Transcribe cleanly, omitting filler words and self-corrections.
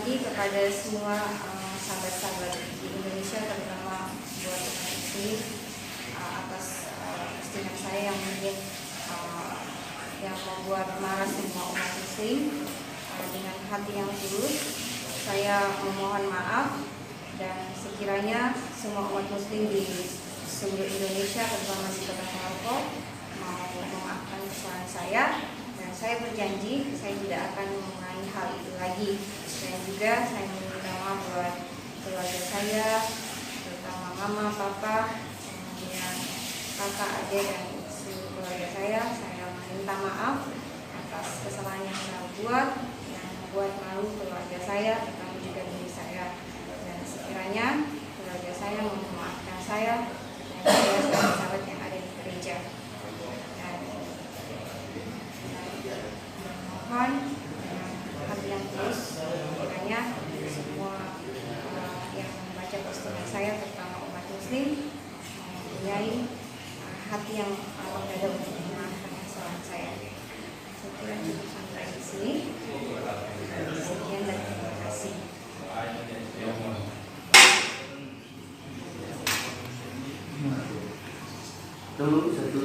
lagi kepada semua sahabat-sahabat di Indonesia, terutama buat umat Muslim, atas postingan saya yang mungkin yang membuat marah semua umat Muslim. Dengan hati yang tulus saya memohon maaf, dan sekiranya semua umat Muslim di seluruh Indonesia, terutama di Kota Maroko, mau memaafkan kesalahan saya, dan saya berjanji saya tidak akan mengulangi hal itu lagi. Dan juga saya meminta maaf buat keluarga saya, terutama mama, papa, kemudian kakak, adik, dan seluruh keluarga saya. Saya meminta maaf atas kesalahan yang saya buat, yang membuat malu keluarga saya, terutama juga diri saya. Dan sekiranya keluarga saya memaafkan saya dan juga sahabat-sahabat yang ada di gereja. Dan mohon dengan hati yang tulus, kiranya semua yang membaca postingan saya, terutama umat Muslim, mempunyai hati yang lapang dada untuk memaafkan kesalahan saya. Saya kira cukup sampai di sini. Sekian dan terima kasih. Tolong satu